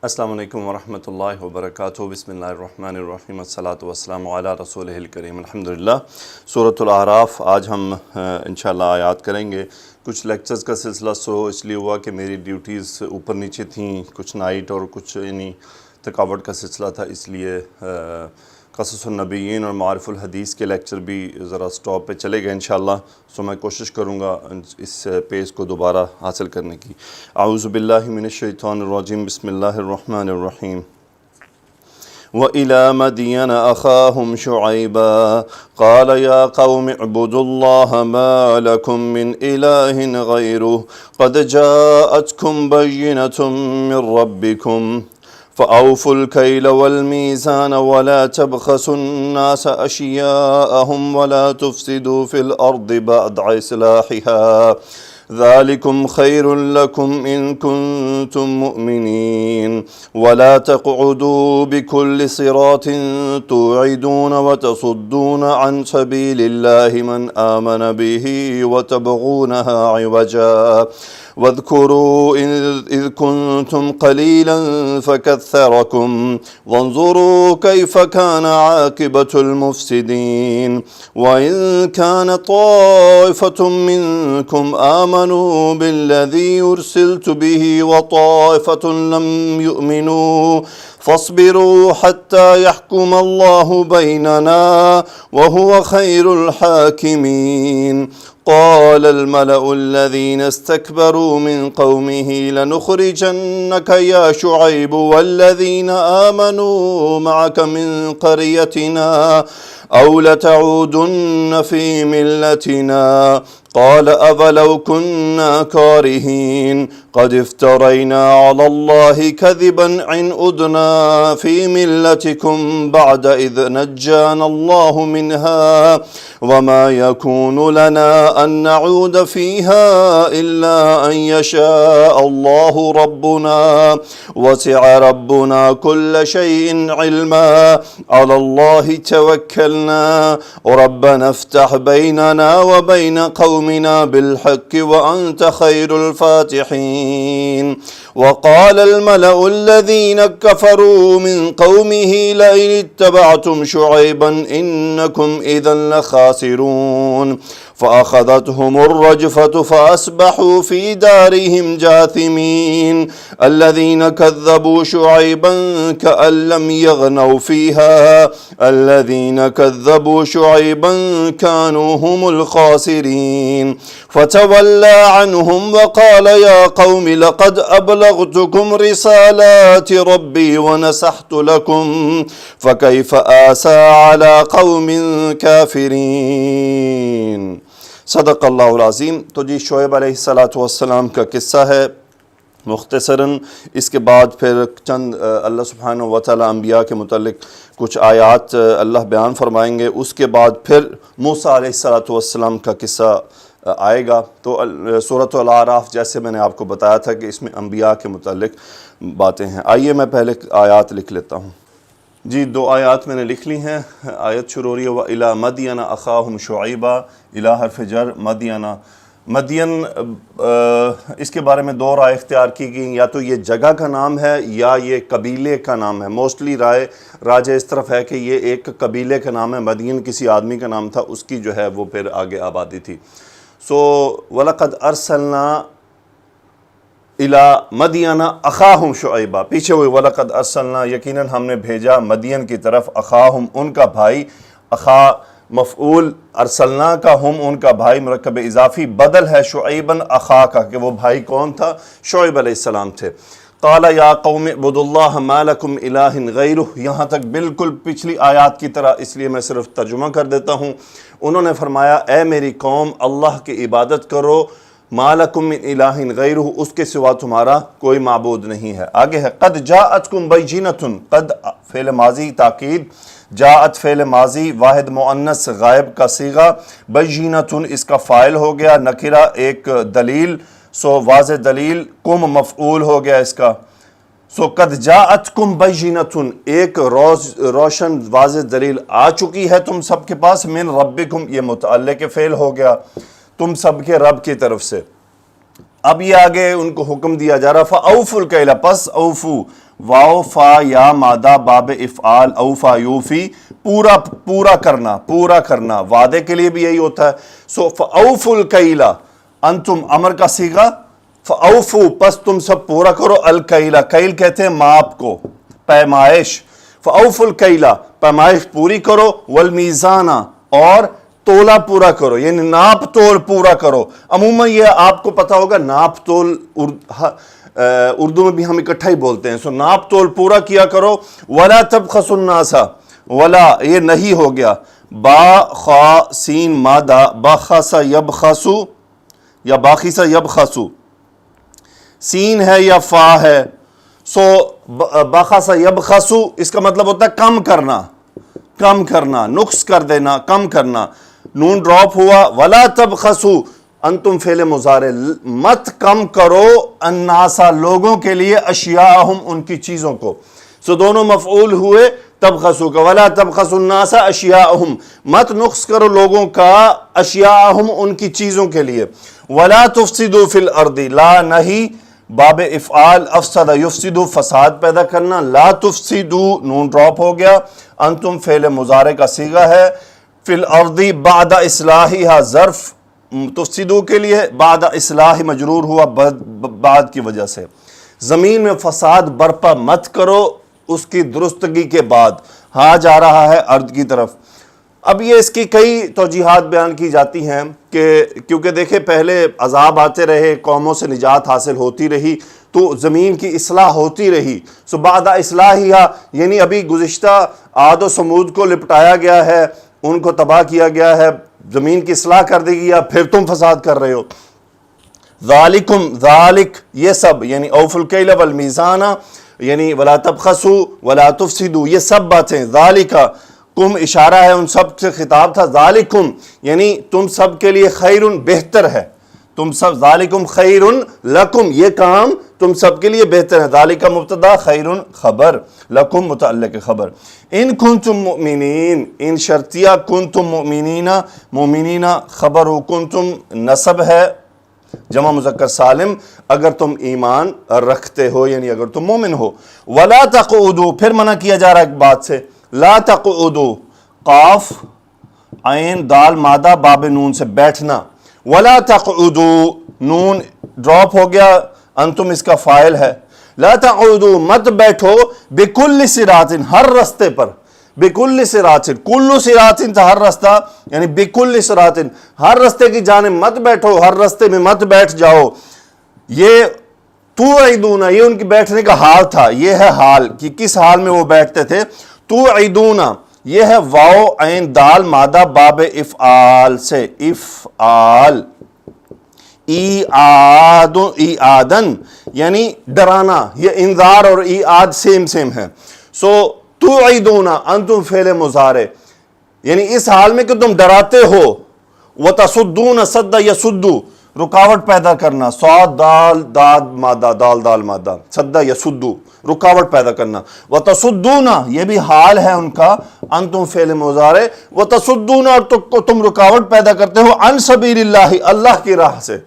السلام علیکم ورحمۃ اللہ وبرکاتہ۔ بسم اللہ الرحمن الرحیم، الصلاۃ والسلام علی رسولہ الکریم۔ الحمدللہ۔ سورۃ الاعراف آج ہم انشاءاللہ آیات کریں گے۔ کچھ لیکچرز کا سلسلہ اس لیے ہوا کہ میری ڈیوٹیز اوپر نیچے تھیں، کچھ نائٹ اور کچھ تھکاوٹ کا سلسلہ تھا، اس لیے قصص النبیین اور معارف الحدیث کے لیکچر بھی ذرا سٹاپ پہ چلے گئے انشاءاللہ۔ سو میں کوشش کروں گا اس پیج کو دوبارہ حاصل کرنے کی۔ اعوذ باللہ من الشیطان الرجیم، بسم اللہ الرحمن الرحیم۔ وَإِلَى مَدْيَنَ أَخَاهُمْ شُعَيْبًا قَالَ يَا قَوْمِ اعْبُدُوا اللَّهَ مَا لَكُم مِّنْ إِلَٰهٍ غَيْرُهُ قَدْ جَاءَتْكُمْ بَيِّنَةٌ مِّن رَّبِّكُمْ فَأَوْفُوا الْكَيْلَ وَالْمِيزَانَ وَلَا تَبْخَسُوا النَّاسَ أَشْيَاءَهُمْ وَلَا تُفْسِدُوا فِي الْأَرْضِ بَعْدَ إِصْلَاحِهَا ذَلِكُمْ خَيْرٌ لَكُمْ إِن كُنتُم مُّؤْمِنِينَ وَلَا تَقْعُدُوا بِكُلِّ صِرَاطٍ تُوعِدُونَ وَتَصُدُّونَ عَن سَبِيلِ اللَّهِ مَنْ آمَنَ بِهِ وَتَبْغُونَهَا عِوَجًا واذكروا إذ كنتم قليلا فكثركم وانظروا كيف كان عاقبة المفسدين وإن كان طائفة منكم آمنوا بالذي أرسلت به وطائفة لم يؤمنوا فاصبروا حتى يحكم الله بيننا وهو خير الحاكمين قال الملأ الذين استكبروا من قومه لنخرجنك يا شعيب والذين آمنوا معك من قريتنا أو لتعودن في ملتنا قال أولو كنا كارهين قد افترينا على الله كذبا إن عدنا في ملتكم بعد إذ نجانا الله منها وما يكون لنا أن نعود فيها إلا أن يشاء الله ربنا وسع ربنا كل شيء علما على الله توكلنا ربنا افتح بيننا وبين قومنا بالحق وأنت خير الفاتحين وقال الملأ الذين كفروا من قومه لئن اتبعتم شعيبا إنكم إذا لخاسرون فأخذتهم الرجفة فأصبحوا في دارهم جاثمين الذين كذبوا شعيبا كأن لم يغنوا فيها الذين كذبوا شعيبا كانوا هم الخاسرين فتولى عنهم وقال يا قوم لقد أبلغتكم رسالات ربي ونصحت لكم فكيف آسى على قوم كافرين۔ صدق اللہ العظیم۔ تو جی شعیب علیہ السلام کا قصہ ہے مختصراً، اس کے بعد پھر چند اللہ سبحانہ و تعالیٰ انبیاء کے متعلق کچھ آیات اللہ بیان فرمائیں گے، اس کے بعد پھر موسیٰ علیہ السلام کا قصہ آئے گا۔ تو سورۃ الاعراف جیسے میں نے آپ کو بتایا تھا کہ اس میں انبیاء کے متعلق باتیں ہیں۔ آئیے میں پہلے آیات لکھ لیتا ہوں۔ جی 2 آیات میں نے لکھ لی ہیں۔ آیت شروع ہو رہی ہے وَإِلَى مَدْيَنَ أَخَاهُمْ شُعَيْبًا، اِلَى حرف جر مدینہ۔ مدین اس کے بارے میں 2 رائے اختیار کی گئیں، یا تو یہ جگہ کا نام ہے یا یہ قبیلے کا نام ہے۔ موسٹلی رائے راجہ اس طرف ہے کہ یہ ایک قبیلے کا نام ہے، مدین کسی آدمی کا نام تھا، اس کی جو ہے وہ پھر آگے آبادی تھی۔ سو وَلَقَدْ أَرْسَلْنَا إِلَى مَدْيَنَ أَخَاهُمْ شُعَيْبًا، پیچھے ہوئی وَلَقَدْ أَرْسَلْنَا، یقیناً ہم نے بھیجا مدین کی طرف، أَخَاهُمْ ان کا بھائی، اخا مفعول، ارسلنا کا ہم ان کا بھائی، مرکب اضافی بدل ہے شعیباً اخا کا، کہ وہ بھائی کون تھا؟ شعیب علیہ السلام تھے۔ قال یا قوم اعبدوا اللہ ما لکم الہ غیرہ، یہاں تک بالکل پچھلی آیات کی طرح، اس لیے میں صرف ترجمہ کر دیتا ہوں۔ انہوں نے فرمایا اے میری قوم، اللہ کی عبادت کرو، ما لکم من الہ غیرہ، اس کے سوا تمہارا کوئی معبود نہیں ہے۔ آگے ہے قد جاءتکم بینۃ، قد فعل ماضی تاکید، جاءت فعل ماضی واحد مؤنث غائب کا صیغہ، بینۃ اس کا فاعل ہو گیا، نکرہ ایک دلیل، سو واضح دلیل، کم مفعول ہو گیا اس کا۔ سو قد جاءتکم بینۃ، ایک روشن واضح دلیل آ چکی ہے تم سب کے پاس، من ربکم یہ متعلق فعل ہو گیا، تم سب کے رب کی طرف سے۔ اب یہ آگے ان کو حکم دیا جا رہا فَأَوْفُوا الْكَيْلَ، پس اوفو واو فا یا مادہ باب افعال اوفا یوفی، پورا کرنا وعدے کے لیے بھی یہی ہوتا ہے. سو فاوفوا الکیل، انتم امر کا صیغہ، فاوفوا پس تم سب پورا کرو، الکیل کیل کہتے ہیں ماپ کو، پیمائش. فاوفوا الکیل پیمائش پوری کرو، والمیزان اور تولا پورا کرو، یعنی ناپ تول پورا کرو. عموماً یہ آپ کو پتا ہوگا ناپ تول اردو میں بھی ہم اکٹھا ہی بولتے ہیں. سو ناپ تول پورا کیا کرو. ولا تبخسوا الناس، ولا یہ نہیں ہو گیا، با خا سین مادہ، بخس یبخسو یا باخس یبخسو، سین ہے یا فا ہے. سو بخس یبخسو اس کا مطلب ہوتا ہے کم کرنا، نقص کر دینا، کم کرنا. نون ڈراپ ہوا. ولا تبخسوا انتم فعل مضارع، مت کم کرو، الناسا لوگوں کے لیے، اشیاءہم ان کی چیزوں کو. سو دونوں مفعول ہوئے تبخسوا کا. ولا تبخسوا الناس اشیاءہم، مت نقص کرو لوگوں کا، اشیاءہم ان کی چیزوں کے لیے. ولا تفسدوا فی الارض، لا نہیں باب افعال افسد یفسد فساد پیدا کرنا. لا تفسدوا نون ڈراپ ہو گیا. انتم فعل مضارع کا صیغہ ہے. فی الارض بعد اصلاحها ظرف تفسدوا کے لیے، بعد اصلاح مجرور ہوا بعد کی وجہ سے. زمین میں فساد برپا مت کرو اس کی درستگی کے بعد. ہاں جا رہا ہے ارض کی طرف. اب یہ اس کی کئی توجیحات بیان کی جاتی ہیں کہ کیونکہ دیکھیں پہلے عذاب آتے رہے، قوموں سے نجات حاصل ہوتی رہی، تو زمین کی اصلاح ہوتی رہی. سو بعد اصلاحها یعنی ابھی گزشتہ عاد و سمود کو لپٹایا گیا ہے، ان کو تباہ کیا گیا ہے، زمین کی اصلاح کر دی گئی، پھر تم فساد کر رہے ہو. ذالکم ذالک یہ سب یعنی اوفوا الکیل والمیزان یعنی ولا تبخسوا ولا تفسدوا، یہ سب باتیں. ذالک کم اشارہ ہے، ان سب سے خطاب تھا. ذالکم یعنی تم سب کے لیے خیر بہتر ہے، تم سب ذالکم خیر لکم یہ کام تم سب کے لیے بہتر ہے. ذالک مبتدا خیر خبر، لکم متعلق خبر. ان کنتم مؤمنین، ان شرطیہ کنتم مؤمنین، مؤمنین خبر ہو، کنتم نسب ہے جمع مذکر سالم، اگر تم ایمان رکھتے ہو یعنی اگر تم مومن ہو. ولا تقعدوا پھر منع کیا جا رہا ہے ایک بات سے. لا تقعدوا قاف عین دال مادہ باب نون سے بیٹھنا. ولا تقعدوا نون ڈراپ ہو گیا، انتم اس کا فاعل ہے. لا تقعدوا مت بیٹھو، بکل صراط ہر رستے پر، بکل صراط کل صراط تھا ہر رستہ، یعنی بکل صراط ہر رستے کی جانب مت بیٹھو، ہر رستے میں مت بیٹھ جاؤ. یہ توعدون یہ ان کی بیٹھنے کا حال تھا، یہ ہے حال کہ کس حال میں وہ بیٹھتے تھے. توعدون یہ ہے واو عین دال مادہ باب افعال سے، افعال ایعادن یعنی ڈرانا، یہ انذار اور ایعاد سیم ہے. سو توعدون انتم فعل مضارع یعنی اس حال میں کہ تم ڈراتے ہو. وتصدون صد یصد رکاوٹ پیدا کرنا، صاد دال داد مادہ دال دال مادہ، صد یصد رکاوٹ پیدا کرنا. وتصدون یہ بھی حال ہے ان کا، انتم فعل مضارع. وتصدون اور تم رکاوٹ پیدا کرتے ہو، عن سبیل اللہ اللہ کی راہ سے،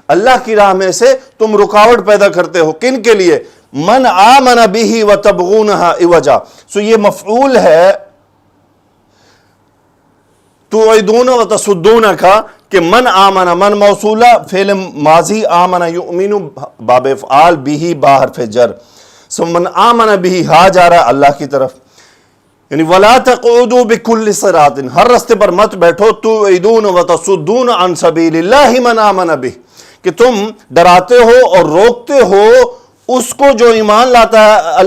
اللہ کی راہ میں سے تم رکاوٹ پیدا کرتے ہو. کن کے لیے؟ من آمن به وتبغونها عوجا. سو یہ مفعول ہے توعدون وتصدون کا کہ من آمن، من موصولہ فعل ماضی، آمن یؤمن باب افعال به با حرف جر. سو من آمن به ہا جا رہا ہے اللہ کی طرف. یعنی ولا تقعدوا بكل صراط ہر رستے پر مت بیٹھو. توعدون وتصدون عن سبیل اللہ من آمن به کہ تم ڈراتے ہو اور روکتے ہو اس کو جو ایمان لاتا ہے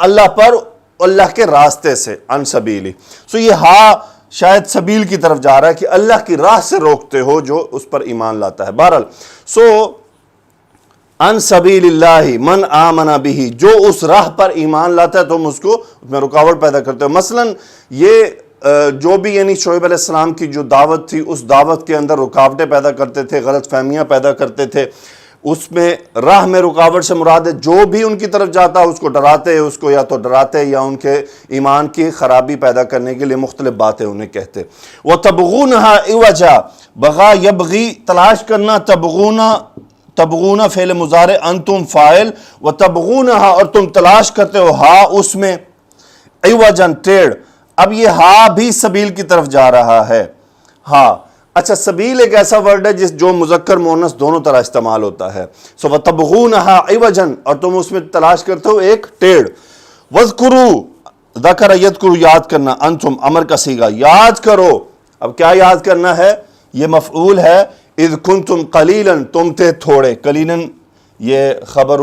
اللہ پر، اللہ کے راستے سے، عن سبیلی. سو یہ ہا شاید سبیل کی طرف جا رہا ہے کہ اللہ کی راہ سے روکتے ہو جو اس پر ایمان لاتا ہے. بہرحال سو عن سبیل اللہ من آمن به جو اس راہ پر ایمان لاتا ہے تم اس کو اس میں رکاوٹ پیدا کرتے ہو. مثلا یہ جو بھی یعنی شعیب علیہ السلام کی جو دعوت تھی اس دعوت کے اندر رکاوٹیں پیدا کرتے تھے، غلط فہمیاں پیدا کرتے تھے. اس میں راہ میں رکاوٹ سے مراد ہے جو بھی ان کی طرف جاتا اس کو ڈراتے، اس کو یا تو ڈراتے یا ان کے ایمان کی خرابی پیدا کرنے کے لیے مختلف باتیں انہیں کہتے. وَتَبْغُونَهَا عِوَجًا بغا یبغی تلاش کرنا، تبغون تبغون فعل مضارع، انتم فاعل، و تبغونہا اور تم تلاش کرتے ہو ہا اس میں، عوجن ٹیڑھ. اب یہ ہا بھی سبیل کی طرف جا رہا ہے. ہاں اچھا، سبیل ایک ایسا ورڈ ہے جو مذکر مؤنث دونوں طرح استعمال ہوتا ہے. سو وَتَبْغُونَهَا عِوَجًا، اور تم اس میں تلاش کرتے ہو ایک ٹیڑھ. وَاذْكُرُوا ذَكَرَ يَذْكُرُ، یاد کرنا، انتم امر کا صیغہ، یاد کرو. اب کیا یاد کرنا ہے؟ یہ مفعول ہے. اذ کنتم قلیلا، تم تھے تھوڑے، قلیلا یہ خبر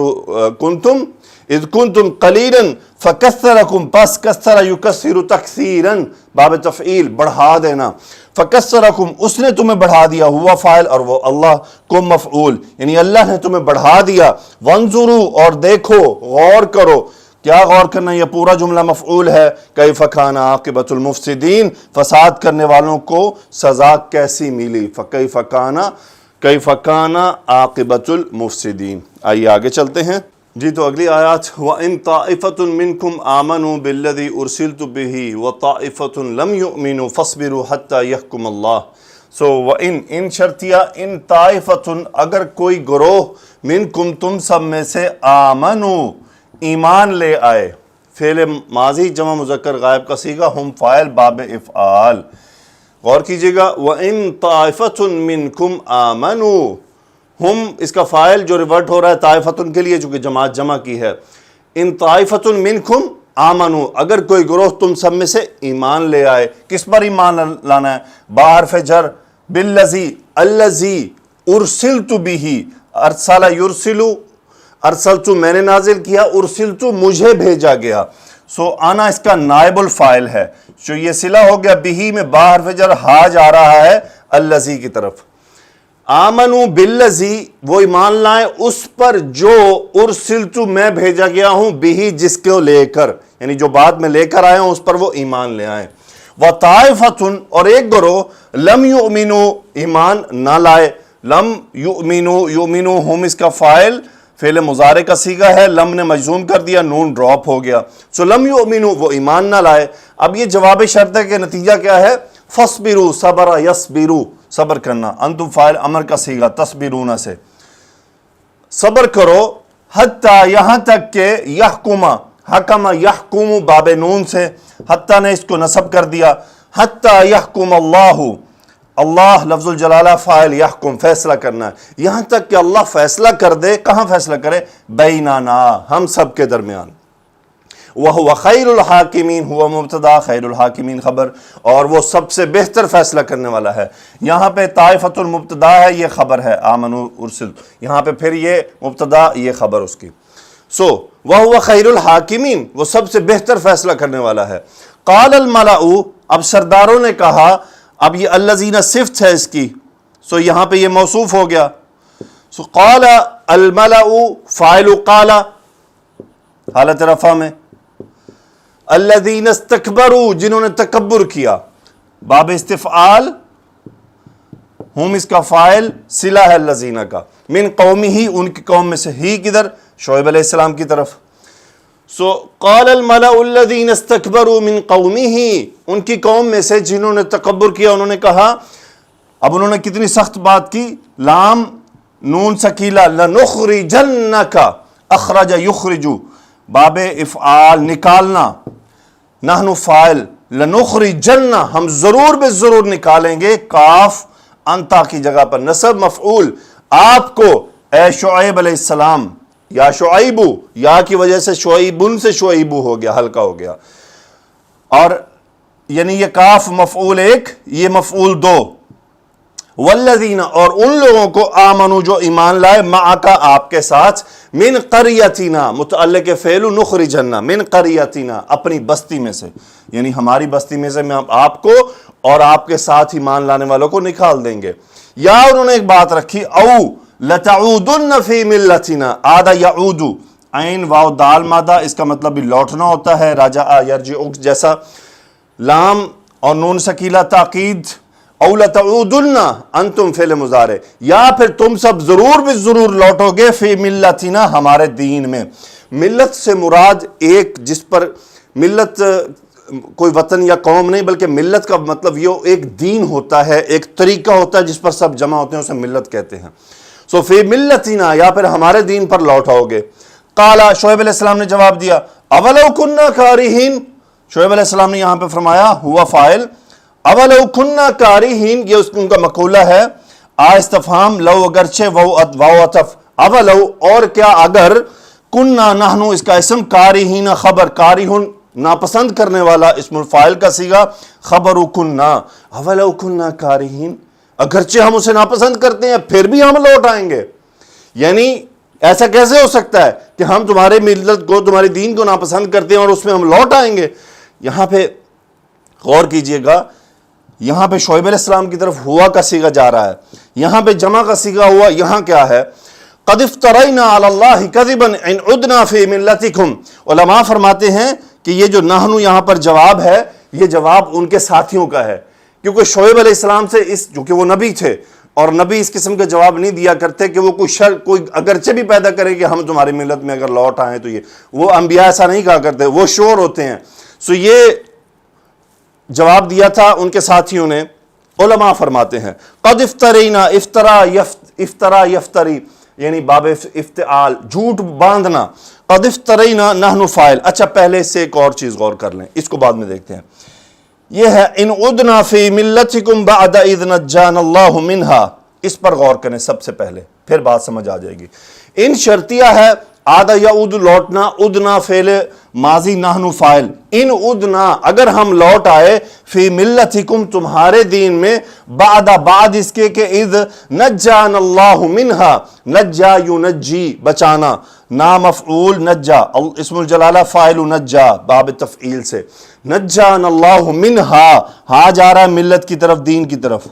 کنتم، اذ کنتم قلیلا فکثرکم، پس کثر یکثر تکثیرا، باب تفعیل بڑھا دینا. فکثرکم، اس نے تمہیں بڑھا دیا، ہوا فاعل اور وہ اللہ، کم مفعول، یعنی اللہ نے تمہیں بڑھا دیا. وانظروا، اور دیکھو، غور کرو. کیا غور کرنا؟ یہ پورا جملہ مفعول ہے. کیف کان عاقبۃ المفسدین، فساد کرنے والوں کو سزا کیسی ملی. فکیف کان عاقبۃ المفسدین. آئیے آگے چلتے ہیں جی. تو اگلی آیات، وَإِن طَائِفَةٌ مِّنْكُمْ آمَنُوا بِالَّذِي أُرْسِلْتُ بِهِ وَطَائِفَةٌ لَمْ يُؤْمِنُوا فَاصْبِرُوا حَتَّى يَحْكُمَ اللَّهُ. سو وَإِن، ان شرطیہ، ان طائفتن، اگر کوئی گروہ، منکم تم سب میں سے، آمنوا ایمان لے آئے. فعل ماضی جمع مذکر غائب کا صیغہ، ہم فاعل باب افعال. غور کیجئے گا، وَإِن طَائِفَةٌ مِّنْكُمْ آمَنُوا، ہم اس کا فاعل جو ریورٹ ہو رہا ہے طائفتن کے لیے چونکہ جماعت جمع کی ہے. ان طائفتن منکم آمنوا، اگر کوئی گروہ تم سب میں سے ایمان لے آئے. کس پر ایمان لانا ہے؟ بحرف جر، بالذی، الذی ارسلت به، ارسل یرسل، ارسلت میں نے نازل کیا، ارسلت مجھے بھیجا گیا. سو آنا اس کا نائب الفاعل ہے. جو یہ صلہ ہو گیا، بہی میں بحرف جر ہا جا رہا ہے الذی کی طرف. آمنوا بالذی، وہ ایمان لائیں اس پر جو ارسلت میں بھیجا گیا ہوں، بہی جس کو لے کر، یعنی جو بعد میں لے کر آئے ہوں اس پر وہ ایمان لے آئیں. وطائفتن، اور ایک گروہ، لم یؤمنوا ایمان نہ لائے. لم یؤمنوا، یؤمنوا ہم اس کا فاعل فعل مضارع کا صیغہ ہے، لم نے مجزوم کر دیا، نون ڈراپ ہو گیا. سو لم یؤمنوا، وہ ایمان نہ لائے. اب یہ جواب شرط ہے کہ نتیجہ کیا ہے؟ فصبروا، صبر یصبروا، صبر کرنا، انتم فاعل امر کا صیغہ تصبرون سے، صبر کرو. حتیٰ، یہاں تک کہ، یحکم، حکم یحکم باب نون سے، حتیٰ نے اس کو نصب کر دیا. حتیٰ یحکم اللہ، اللہ لفظ الجلالہ فاعل، یحکم فیصلہ کرنا ہے. یہاں تک کہ اللہ فیصلہ کر دے. کہاں فیصلہ کرے؟ بیننا، ہم سب کے درمیان. وَهُوَ خَيْرُ الْحَاكِمِينَ، ہوا مبتدا، خیر الحاکمین خبر، اور وہ سب سے بہتر فیصلہ کرنے والا ہے. یہاں پہ طائفۃ المبتدا ہے، یہ خبر ہے آمنوا ارسل، یہاں پہ پھر یہ مبتدا، یہ خبر اس کی. سو وَهُوَ خَيْرُ الْحَاكِمِينَ، وہ سب سے بہتر فیصلہ کرنے والا ہے. قال الملأ، اب سرداروں نے کہا. اب یہ الذین صفت ہے اس کی، سو یہاں پہ یہ موصوف ہو گیا. سو قال الملأ فاعل قال حالت رفع میں، الذین استکبروا جنہوں نے تکبر کیا، باب استفعال، ہم اس کا فاعل، صلہ ہے الذین کا، من قومہ ان کی قوم میں سے، ہی کدھر؟ شعیب علیہ السلام کی طرف. سو قال الملأ الذین استکبروا من قومہ، ان کی قوم میں سے جنہوں نے تکبر کیا، انہوں نے کہا. اب انہوں نے کتنی سخت بات کی، لام نون سکیلہ، لنخرجنک، اخرج یخرج باب افعال نکالنا، نحن فاعل، لنخرجن ہم ضرور بے ضرور نکالیں گے، کاف انتا کی جگہ پر نصب مفعول، آپ کو اے شعیب علیہ السلام، یا شعیبو، یا کی وجہ سے شعیبن سے شعیبو ہو گیا، ہلکا ہو گیا. اور یعنی یہ کاف مفعول ایک، یہ مفعول دو. والذین، اور ان لوگوں کو، آمنو جو ایمان لائے، معکا آپ کے ساتھ، من قریتنا متعلق فعل نخرجنا، من قریتنا اپنی بستی میں سے، یعنی ہماری بستی میں سے ہم آپ کو اور آپ کے ساتھ ایمان لانے والوں کو نکال دیں گے. یا انہوں نے ایک بات رکھی، او لتعودن فی ملتنا، عاد یعود، عین واو دال مادہ، اس کا مطلب بھی لوٹنا ہوتا ہے، راجع یرجع جیسا. لام اور نون سکیلہ تاکید، او لتعودن انتم فعل مضارع، یا پھر تم سب ضرور بھی ضرور لوٹو گے، فی ملتنا ہمارے دین میں. ملت سے مراد ایک، جس پر ملت کوئی وطن یا قوم نہیں، بلکہ ملت کا مطلب یہ ایک دین ہوتا ہے، ایک طریقہ ہوتا ہے جس پر سب جمع ہوتے ہیں، اسے ملت کہتے ہیں. سو فی ملتنا یا پھر ہمارے دین پر لوٹ آؤ گے. قال شعیب علیہ السلام نے جواب دیا اولو کننا کارہین. شعیب علیہ السلام نے یہاں پہ فرمایا ہوا فاعل اولو کننا کارہین، یہ ان کا مقولہ ہے. استفہام لو اگرچہ واو عطف اولو اور کیا اگر، کننا نحنو اس کا اسم، کارہین خبر، کارہن ناپسند کرنے والا، اسم الفاعل کا صیغہ، خبر کننا اولو کننا کارہین، اگرچہ ہم اسے ناپسند کرتے ہیں پھر بھی ہم لوٹ آئیں گے. یعنی ایسا کیسے ہو سکتا ہے کہ ہم تمہارے ملت کو، تمہارے دین کو ناپسند کرتے ہیں اور اس میں ہم لوٹ آئیں گے. یہاں پہ غور کیجئے گا، یہاں پہ شعیب علیہ السلام کی طرف ہوا کا صیغہ جا رہا ہے، یہاں پہ جمع کا صیغہ ہوا. یہاں کیا ہے؟ قد افترینا علی اللہ کذبا ان عدنا فی ملتکم. علماء فرماتے ہیں کہ یہ جو نحنو یہاں پر جواب ہے، یہ جواب ان کے ساتھیوں کا ہے، کیونکہ شعیب علیہ السلام سے چونکہ وہ نبی تھے اور نبی اس قسم کا جواب نہیں دیا کرتے کہ وہ کوئی اگرچہ بھی پیدا کرے کہ ہم تمہاری ملت میں اگر لوٹ آئیں تو یہ، وہ انبیاء ایسا نہیں کہا کرتے، وہ شور ہوتے ہیں. سو یہ جواب دیا تھا ان کے ساتھیوں نے. علماء فرماتے ہیں قد افترینا، افطرا یفتری یعنی باب افتعال، جھوٹ باندھنا. قد افترینا نحن فاعل. اچھا پہلے سے ایک اور چیز غور کر لیں، اس کو بعد میں دیکھتے ہیں. یہ ہے ان عدنا فی ملتکم بعد اذ نجانا اللہ منہا. اس پر غور کریں سب سے پہلے، پھر بات سمجھ آ جائے گی. ان شرطیہ ہے، عاد یعود لوٹنا، ادنا فعل ماضی نحن فاعل. ان ادنا اگر ہم لوٹ آئے، فی ملتکم تمہارے دین میں، بعد اس کے کہ اذ نجان اللہ منہا، نجا ینجی بچانا، نامفعول نجا، اسم الجلالہ فاعل نجا باب تفعیل سے، نجان اللہ منہا، ہاں جا رہا ہے ملت کی طرف، دین کی طرف.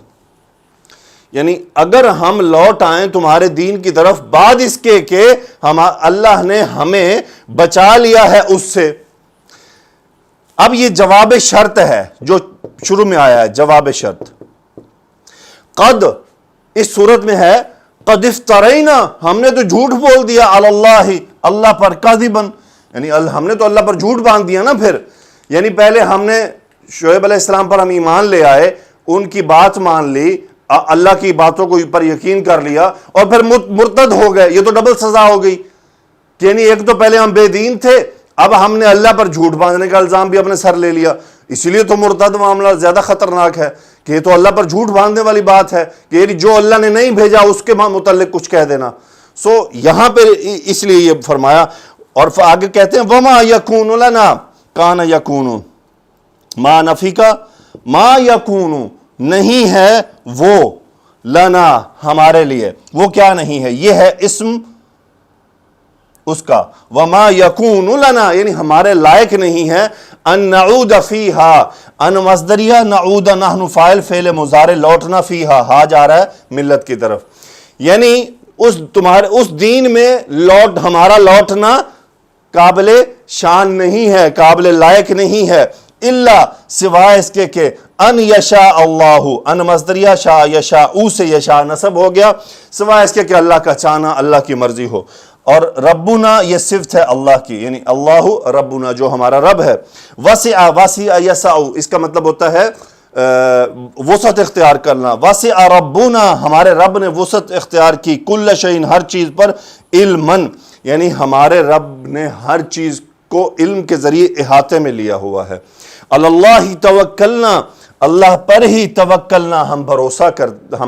یعنی اگر ہم لوٹ آئیں تمہارے دین کی طرف بعد اس کے کہ اللہ نے ہمیں بچا لیا ہے اس سے. اب یہ جواب شرط ہے جو شروع میں آیا ہے، جواب شرط. قد اس صورت میں ہے قد افترینا، ہم نے تو جھوٹ بول دیا، علی اللہ اللہ پر، کاذبا یعنی ہم نے تو اللہ پر جھوٹ باندھ دیا نا. پھر یعنی پہلے ہم نے شعیب علیہ السلام پر ہم ایمان لے آئے، ان کی بات مان لی، اللہ کی باتوں کو پر یقین کر لیا، اور پھر مرتد ہو گئے. یہ تو ڈبل سزا ہو گئی. یعنی ایک تو پہلے ہم بے دین تھے، اب ہم نے اللہ پر جھوٹ باندھنے کا الزام بھی اپنے سر لے لیا. اسی لیے تو مرتد معاملہ زیادہ خطرناک ہے کہ یہ تو اللہ پر جھوٹ باندھنے والی بات ہے کہ جو اللہ نے نہیں بھیجا اس کے متعلق کچھ کہہ دینا. سو یہاں پہ اس لیے یہ فرمایا. اور آگے کہتے ہیں وما یکون لنا، کان یکون، ما نفی کا، ما یکون نہیں ہے وہ، لنا ہمارے لیے، وہ کیا نہیں ہے، یہ ہے اسم اس کا. وما یکون لنا یعنی ہمارے لائق نہیں ہے، ان نعود فیہا، ان مصدریہ، نعود نحن فاعل، فعل مضارع، لوٹنا، فیہا ہا جا رہا ہے ملت کی طرف. یعنی اس دین میں ہمارا لوٹنا قابل شان نہیں ہے، قابل لائق نہیں ہے، الا سوائے اس کے کہ ان یشاء اللہ، ان مصدریہ، شاء یشاء، او سے یشاء نصب ہو گیا، سوائے اس کے کہ اللہ کا چاہنا، اللہ کی مرضی ہو. اور ربنا یہ صفت ہے اللہ کی، یعنی اللہ ربنا جو ہمارا رب ہے. وسع یسع اس کا مطلب ہوتا ہے وسعت اختیار کرنا. وسع ربنا ہمارے رب نے وسعت اختیار کی، کل شیء ہر چیز پر، علمن یعنی ہمارے رب نے ہر چیز کو علم کے ذریعے احاطے میں لیا ہوا ہے. اللہ توکلنا، اللہ پر ہی توکلنا ہم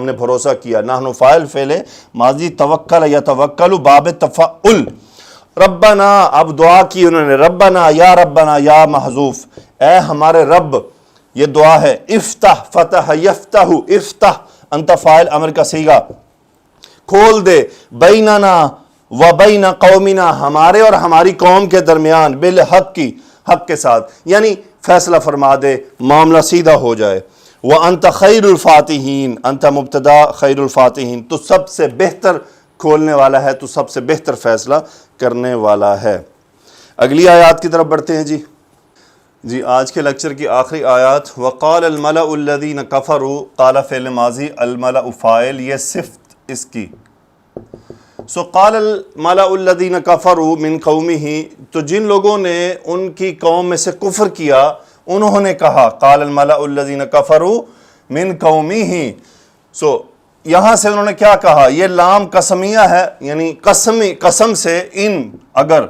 نے بھروسہ کیا. نحن فاعل فعل ماضی، توکل یتوکل باب تفعل. ربنا اب دعا کی انہوں نے، ربنا یا محذوف، اے ہمارے رب، یہ دعا ہے. افتح فتح یفتح، افتح انت فاعل امر کا صیغہ، کھول دے، بیننا و بین قومنا ہمارے اور ہماری قوم کے درمیان، بالحق کی حق کے ساتھ، یعنی فیصلہ فرما دے، معاملہ سیدھا ہو جائے. وَأَنْتَ خَيْرُ الْفَاتِحِينَ، انت مبتدا، خیر الفاتحین تو سب سے بہتر کھولنے والا ہے، تو سب سے بہتر فیصلہ کرنے والا ہے. اگلی آیات کی طرف بڑھتے ہیں. جی آج کے لیکچر کی آخری آیات. وَقَالَ الْمَلَأُ الَّذِينَ كَفَرُوا، قَالَ فعل ماضی، الملأ فاعل، یہ صفت اس کی. سو قال الملأ الذین کفروا من قومہ، تو جن لوگوں نے ان کی قوم میں سے کفر کیا انہوں نے کہا. قال الملأ الذین کفروا من قومہ. سو یہاں سے انہوں نے کیا کہا، یہ لام قسمیہ ہے، یعنی قسم سے، ان اگر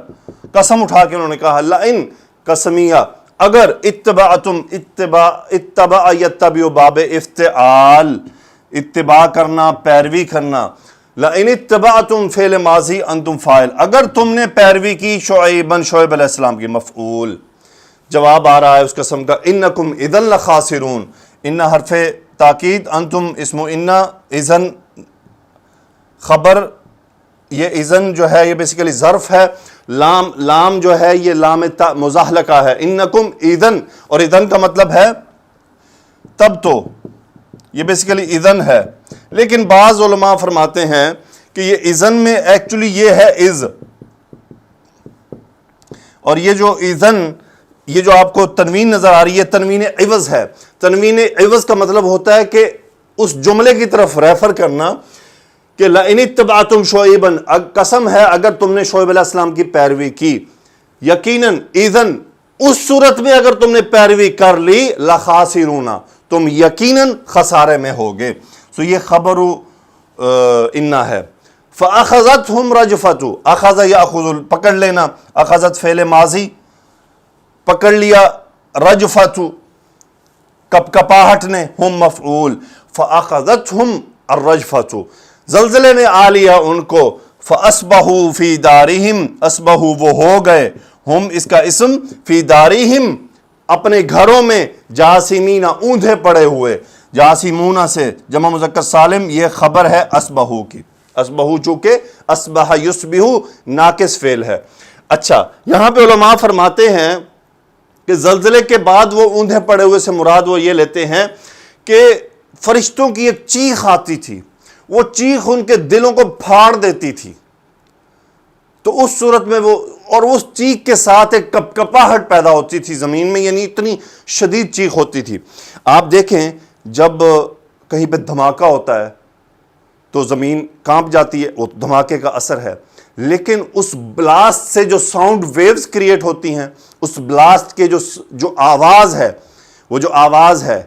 قسم اٹھا کے انہوں نے کہا لئن قسمیہ، اگر اتبعتم اتبع یتبع باب افتعال، اتباع کرنا، پیروی کرنا، لئن اتبعتم فعل ماضی انتم فاعل، اگر تم نے پیروی کی شعیب علیہ السلام کی، مفعول، جواب آ رہا ہے اس قسم کا، انکم اذا لخاسرون، ان حرف تاکید، انتم اسم ان، اذن خبر، یہ اذن جو ہے یہ بیسیکلی ظرف ہے، لام جو ہے یہ لام مزاحلہ کا ہے، انکم اذن، اور اذن کا مطلب ہے تب تو، یہ بیسیکلی اذن ہے، لیکن بعض علماء فرماتے ہیں کہ یہ اذن میں ایکچولی یہ ہے از، اور یہ جو اذن، یہ جو آپ کو تنوین نظر آ رہی ہے، تنوین عوض ہے۔ تنوین عوض کا مطلب ہوتا ہے کہ اس جملے کی طرف ریفر کرنا کہ لئن اتبعتم شعیبا، قسم ہے اگر تم نے شعیب علیہ السلام کی پیروی کی، یقیناً اذن، اس صورت میں اگر تم نے پیروی کر لی، لخاسرون، تم یقیناً خسارے میں ہوگے۔ سو یہ خبر انا ہے۔ فَأَخَذَتْهُمْ رَجْفَةُ، اخذ یاخذ، پکڑ لینا، اخذت فعل ماضی، پکڑ لیا، رجفت کپاہٹ نے، ہم مفعول، فَأَخَذَتْهُمْ الرَّجْفَةُ، زلزلے نے آ لیا ان کو، فَأَصْبَحُوا فِي دَارِهِمْ، اصبحوا وہ ہو گئے، ہم اس کا اسم، فی دارہم اپنے گھروں میں، جاسمین اوندھے پڑے ہوئے، جاسمونہ سے جمع مذکر سالم، یہ خبر ہے اصبحوا کی، اصبحوا چونکہ اصبح یصبح ناقص فعل ہے۔ اچھا، یہاں پہ علماء فرماتے ہیں کہ زلزلے کے بعد وہ اوندھے پڑے ہوئے سے مراد وہ یہ لیتے ہیں کہ فرشتوں کی ایک چیخ آتی تھی، وہ چیخ ان کے دلوں کو پھاڑ دیتی تھی، تو اس صورت میں وہ، اور اس چیخ کے ساتھ ایک کپاہٹ پیدا ہوتی تھی زمین میں، یعنی اتنی شدید چیخ ہوتی تھی۔ آپ دیکھیں جب کہیں پہ دھماکہ ہوتا ہے تو زمین کانپ جاتی ہے، وہ دھماکے کا اثر ہے، لیکن اس بلاسٹ سے جو ساؤنڈ ویوز کریٹ ہوتی ہیں، اس بلاسٹ کے جو آواز ہے، وہ جو آواز ہے،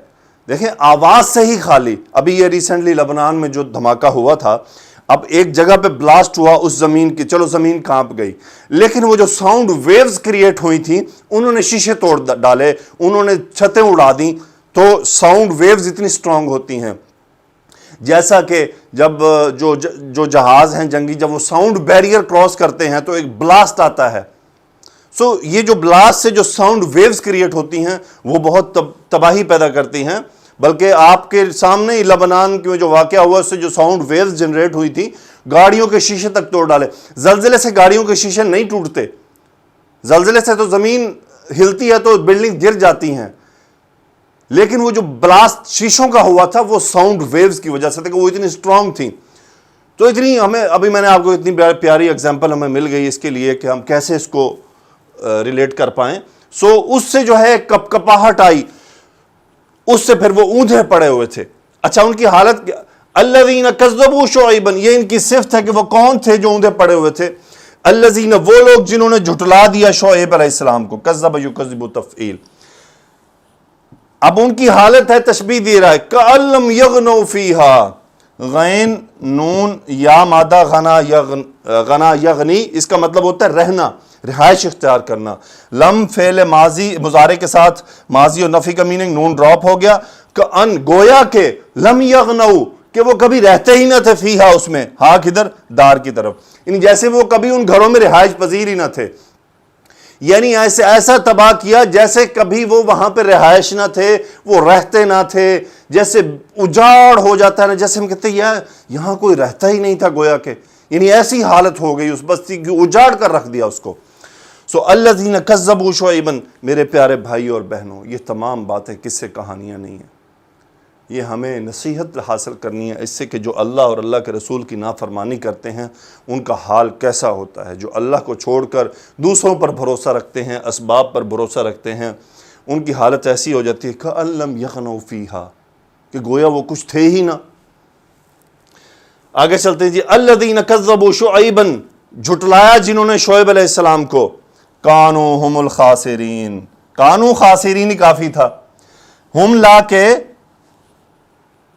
دیکھیں آواز سے ہی خالی، ابھی یہ ریسنٹلی لبنان میں جو دھماکہ ہوا تھا، اب ایک جگہ پہ بلاسٹ ہوا اس زمین کی، چلو زمین کانپ گئی، لیکن وہ جو ساؤنڈ ویوز کریٹ ہوئی تھیں، انہوں نے شیشے توڑ ڈالے، انہوں نے چھتیں اڑا دیں، تو ساؤنڈ ویوز اتنی سٹرونگ ہوتی ہیں، جیسا کہ جب جو جہاز ہیں جنگی، جب وہ ساؤنڈ بیریئر کراس کرتے ہیں تو ایک بلاسٹ آتا ہے، سو یہ جو بلاسٹ سے جو ساؤنڈ ویوز کریٹ ہوتی ہیں وہ بہت تباہی پیدا کرتی ہیں، بلکہ آپ کے سامنے ہی لبنان میں جو واقعہ ہوا اس سے جو ساؤنڈ ویوز جنریٹ ہوئی تھی، گاڑیوں کے شیشے تک توڑ ڈالے۔ زلزلے سے گاڑیوں کے شیشے نہیں ٹوٹتے، زلزلے سے تو زمین ہلتی ہے تو بلڈنگ گر جاتی ہیں، لیکن وہ جو بلاسٹ شیشوں کا ہوا تھا وہ ساؤنڈ ویوز کی وجہ سے تھا کہ وہ اتنی سٹرونگ تھیں۔ تو اتنی ہمیں، ابھی میں نے آپ کو اتنی پیاری ایگزامپل ہمیں مل گئی اس کے لیے کہ ہم کیسے اس کو ریلیٹ کر پائیں۔ سو اس سے جو ہے کپاہٹ آئی، اس سے پھر وہ اوندھے پڑے ہوئے تھے۔ اچھا، ان کی حالت کیا؟ الذین کذبوا شعیبا، یہ ان کی صفت ہے کہ وہ کون تھے جو اوندھے پڑے ہوئے تھے؟ الذین، وہ لوگ جنہوں نے جھٹلا دیا شعیب علیہ السلام کو، کذب یکذب تفعیل۔ اب ان کی حالت ہے، تشبیہ دے رہا ہے، کأن لم یغنوا فیہا، غین نون یا مادہ غنا یغنی، اس کا مطلب ہوتا ہے رہنا، رہائش اختیار کرنا۔ لم فعل ماضی مضارع کے ساتھ ماضی اور نفی کا میننگ، نون ڈراپ ہو گیا، کأن گویا کہ لم یغنوا، کہ وہ کبھی رہتے ہی نہ تھے، فیہا اس میں، ہاں کدھر؟ دار کی طرف، یعنی جیسے وہ کبھی ان گھروں میں رہائش پذیر ہی نہ تھے، یعنی ایسا تباہ کیا جیسے کبھی وہ وہاں پہ رہائش نہ تھے، وہ رہتے نہ تھے، جیسے اجاڑ ہو جاتا ہے نا، جیسے ہم کہتے ہیں یہاں کوئی رہتا ہی نہیں تھا گویا کہ، یعنی ایسی حالت ہو گئی اس بستی کی، اجاڑ کر رکھ دیا اس کو۔ سو الذین کذبوا شعیبا، میرے پیارے بھائی اور بہنوں، یہ تمام باتیں کس سے کہانیاں نہیں ہیں، یہ ہمیں نصیحت حاصل کرنی ہے اس سے کہ جو اللہ اور اللہ کے رسول کی نافرمانی کرتے ہیں ان کا حال کیسا ہوتا ہے، جو اللہ کو چھوڑ کر دوسروں پر بھروسہ رکھتے ہیں، اسباب پر بھروسہ رکھتے ہیں، ان کی حالت ایسی ہو جاتی ہے کأن لم یغنوا فیہا، کہ گویا وہ کچھ تھے ہی نہ۔ آگے چلتے ہیں جی، الذین کذبوا شعیبا، جھٹلایا جنہوں نے شعیب علیہ السلام کو، کانوا ہم الخاسرین، کانوا خاسرین ہی کافی تھا، ہم لا کے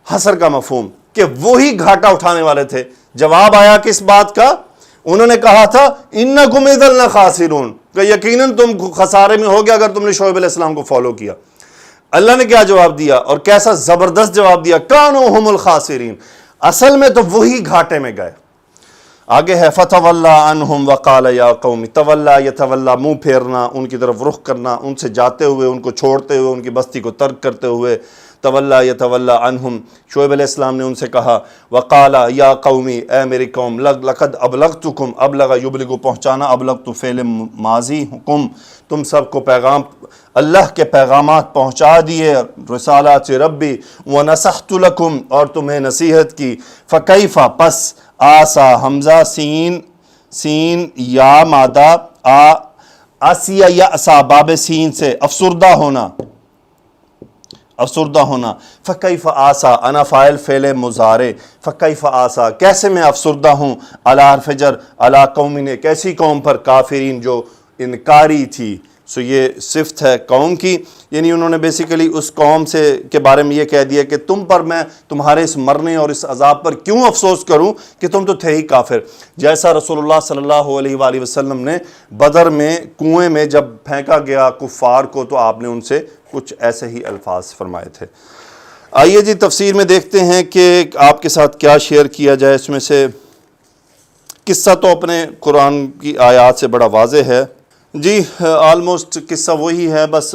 حصر کا مفہوم، کہ وہی گھاٹا اٹھانے والے تھے۔ جواب آیا کس بات کا؟ انہوں نے کہا تھا انکم اذا لخاسرون، کہ یقیناً تم خسارے میں ہو گیا اگر تم نے شعیب علیہ السلام کو فالو کیا۔ اللہ نے کیا جواب دیا، اور کیسا زبردست جواب دیا، کانوا هم الخاسرین، اصل میں تو وہی گھاٹے میں گئے۔ آگے ہے فتولی عنہم وقال یا قوم، تولا یتولا، منہ پھیرنا، ان کی طرف رخ کرنا، ان سے جاتے ہوئے، ان کو چھوڑتے ہوئے، ان کی بستی کو ترک کرتے ہوئے۔ تولا یتولا عنہم، شعیب علیہ السلام نے ان سے کہا وقال یا قومی، اے میری قوم، لقد ابلغتکم، ابلغ یبلغ پہنچانا، ابلغت فعل ماضی، حکم، تم سب کو پیغام، اللہ کے پیغامات پہنچا دیے، رسالات ربی، ونصحت لکم، اور تمہیں نصیحت کی، فکیف، پس، آسا، حمزہ سین یا مادہ، آسیہ یأسا، باب سین سے افسردہ ہونا، فکیف آسا، انا فاعل فعل مضارع، فکیف آسا، کیسے میں افسردہ ہوں، علی حرف جر، علی قوم، نے کیسی قوم پر، کافرین، جو انکاری تھی۔ سو یہ صفت ہے قوم کی، یعنی انہوں نے بیسیکلی اس قوم کے بارے میں یہ کہہ دیا کہ تم پر میں تمہارے اس مرنے اور اس عذاب پر کیوں افسوس کروں کہ تم تو تھے ہی کافر۔ جیسا رسول اللہ صلی اللہ علیہ وآلہ وسلم نے بدر میں کنویں میں جب پھینکا گیا کفار کو، تو آپ نے ان سے کچھ ایسے ہی الفاظ فرمائے تھے۔ آئیے جی تفسیر میں دیکھتے ہیں کہ آپ کے ساتھ کیا شیئر کیا جائے۔ اس میں سے قصہ تو اپنے قرآن کی آیات سے بڑا واضح ہے جی، آلموسٹ قصہ وہی ہے، بس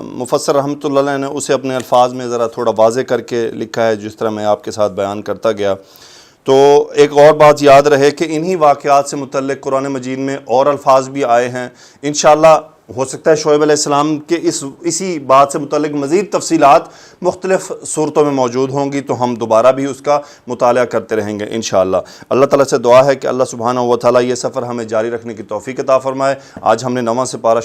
مفسر رحمۃ اللہ علیہ نے اسے اپنے الفاظ میں ذرا تھوڑا واضح کر کے لکھا ہے، جس طرح میں آپ کے ساتھ بیان کرتا گیا۔ تو ایک اور بات یاد رہے کہ انہی واقعات سے متعلق قرآن مجید میں اور الفاظ بھی آئے ہیں۔ انشاءاللہ ہو سکتا ہے شعیب علیہ السلام کے اسی بات سے متعلق مزید تفصیلات مختلف صورتوں میں موجود ہوں گی، تو ہم دوبارہ بھی اس کا مطالعہ کرتے رہیں گے انشاءاللہ۔ اللہ تعالیٰ سے دعا ہے کہ اللہ سبحانہ و تعالیٰ یہ سفر ہمیں جاری رکھنے کی توفیق عطا فرمائے۔ آج ہم نے 9واں سپارہ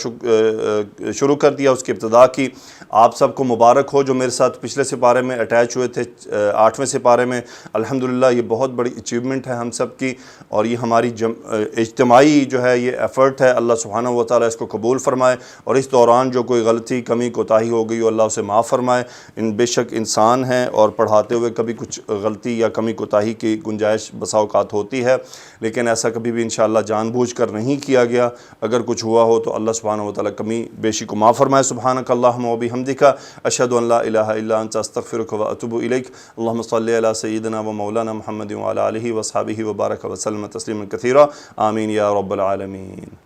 شروع کر دیا، اس کی ابتدا کی۔ آپ سب کو مبارک ہو جو میرے ساتھ پچھلے سپارے میں اٹیچ ہوئے تھے، 8ویں سپارے میں۔ الحمدللہ یہ بہت بڑی اچیومنٹ ہے ہم سب کی، اور یہ ہماری اجتماعی جو ہے یہ ایفرٹ ہے۔ اللہ سبحانہ و تعالیٰ اس کو قبول فرمائے، اور اس دوران جو کوئی غلطی، کمی، کوتاہی ہو گئی ہو، اللہ اسے معاف فرمائے۔ بے شک انسان ہیں، اور پڑھاتے ہوئے کبھی کچھ غلطی یا کمی کوتاہی کی گنجائش بسا اوقات ہوتی ہے، لیکن ایسا کبھی بھی انشاءاللہ جان بوجھ کر نہیں کیا گیا۔ اگر کچھ ہوا ہو تو اللہ سبحانہ و تعالیٰ کمی بیشی کو معاف فرمائے۔ سبحانک اللہم و بحمدک، اشہد ان لا الہ الا انت، استغفرک و اتوب الیک۔ اللہم صلی علی سیدنا و مولانا محمد وعلی آلہ وصحبہ وبارک وسلم تسلیما کثیرا، آمین یا رب العالمین۔